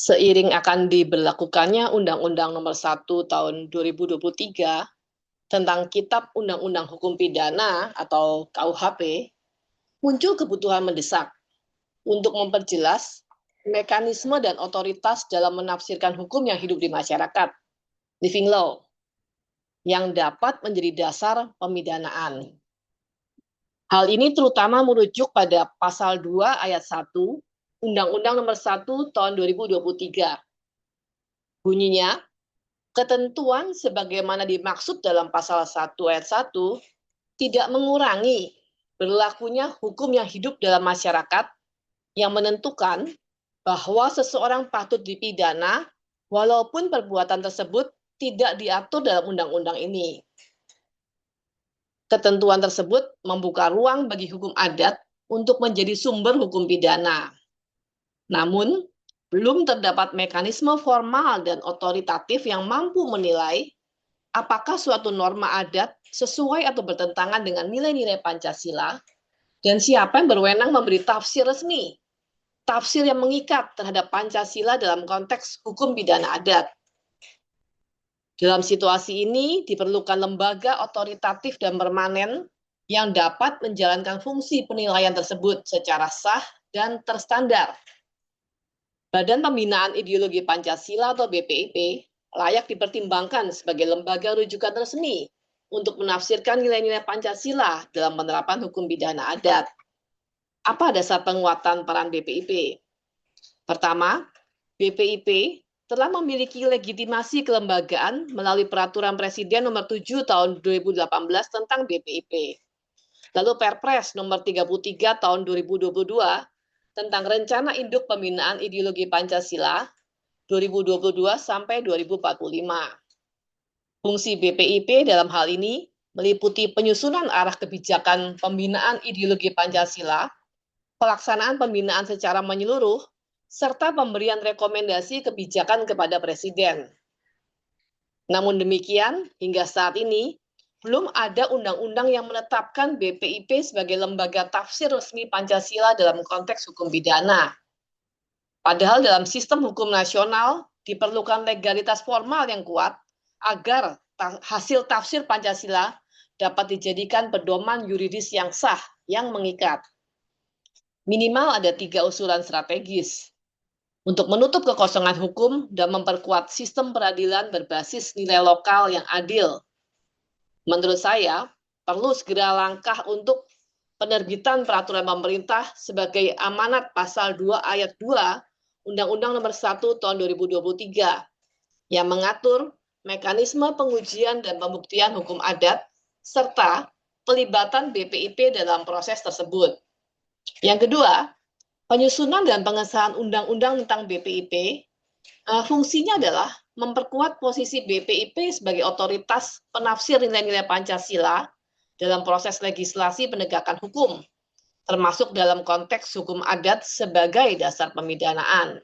Seiring akan diberlakukannya Undang-Undang Nomor 1 Tahun 2023 tentang Kitab Undang-Undang Hukum Pidana atau KUHP, muncul kebutuhan mendesak untuk memperjelas mekanisme dan otoritas dalam menafsirkan hukum yang hidup di masyarakat, living law, yang dapat menjadi dasar pemidanaan. Hal ini terutama merujuk pada Pasal 2 Ayat 1 Undang-Undang Nomor 1 Tahun 2023. Bunyinya, ketentuan sebagaimana dimaksud dalam pasal 1 ayat 1 tidak mengurangi berlakunya hukum yang hidup dalam masyarakat yang menentukan bahwa seseorang patut dipidana walaupun perbuatan tersebut tidak diatur dalam undang-undang ini. Ketentuan tersebut membuka ruang bagi hukum adat untuk menjadi sumber hukum pidana. Namun, belum terdapat mekanisme formal dan otoritatif yang mampu menilai apakah suatu norma adat sesuai atau bertentangan dengan nilai-nilai Pancasila dan siapa yang berwenang memberi tafsir resmi, tafsir yang mengikat terhadap Pancasila dalam konteks hukum pidana adat. Dalam situasi ini diperlukan lembaga otoritatif dan permanen yang dapat menjalankan fungsi penilaian tersebut secara sah dan terstandar. Badan Pembinaan Ideologi Pancasila atau BPIP layak dipertimbangkan sebagai lembaga rujukan resmi untuk menafsirkan nilai-nilai Pancasila dalam penerapan hukum pidana adat. Apa dasar penguatan peran BPIP? Pertama, BPIP telah memiliki legitimasi kelembagaan melalui Peraturan Presiden Nomor 7 Tahun 2018 tentang BPIP. Lalu Perpres Nomor 33 Tahun 2022 tentang Rencana Induk Pembinaan Ideologi Pancasila 2022 sampai 2045. Fungsi BPIP dalam hal ini meliputi penyusunan arah kebijakan pembinaan ideologi Pancasila, pelaksanaan pembinaan secara menyeluruh, serta pemberian rekomendasi kebijakan kepada Presiden. Namun demikian, hingga saat ini, belum ada undang-undang yang menetapkan BPIP sebagai lembaga tafsir resmi Pancasila dalam konteks hukum pidana. Padahal dalam sistem hukum nasional diperlukan legalitas formal yang kuat agar hasil tafsir Pancasila dapat dijadikan pedoman yuridis yang sah, yang mengikat. Minimal ada 3 usulan strategis untuk menutup kekosongan hukum dan memperkuat sistem peradilan berbasis nilai lokal yang adil. Menurut saya, perlu segera langkah untuk penerbitan peraturan pemerintah sebagai amanat pasal 2 ayat 2 Undang-Undang Nomor 1 Tahun 2023 yang mengatur mekanisme pengujian dan pembuktian hukum adat serta pelibatan BPIP dalam proses tersebut. Yang kedua, penyusunan dan pengesahan undang-undang tentang BPIP fungsinya adalah memperkuat posisi BPIP sebagai otoritas penafsir nilai-nilai Pancasila dalam proses legislasi penegakan hukum, termasuk dalam konteks hukum adat sebagai dasar pemidanaan.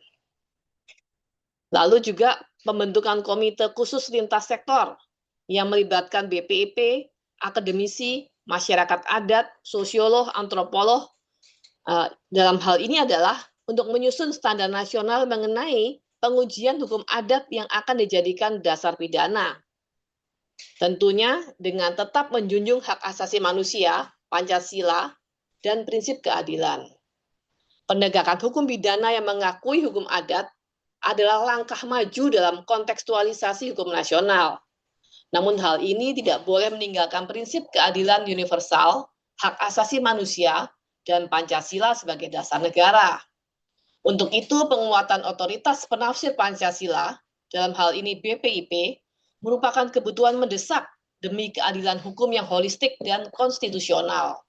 Lalu juga pembentukan komite khusus lintas sektor yang melibatkan BPIP, akademisi, masyarakat adat, sosiolog, antropolog. Dalam hal ini adalah untuk menyusun standar nasional mengenai pengujian hukum adat yang akan dijadikan dasar pidana. Tentunya dengan tetap menjunjung hak asasi manusia, Pancasila, dan prinsip keadilan. Penegakan hukum pidana yang mengakui hukum adat adalah langkah maju dalam kontekstualisasi hukum nasional. Namun hal ini tidak boleh meninggalkan prinsip keadilan universal, hak asasi manusia, dan Pancasila sebagai dasar negara. Untuk itu, penguatan otoritas penafsir Pancasila, dalam hal ini BPIP, merupakan kebutuhan mendesak demi keadilan hukum yang holistik dan konstitusional.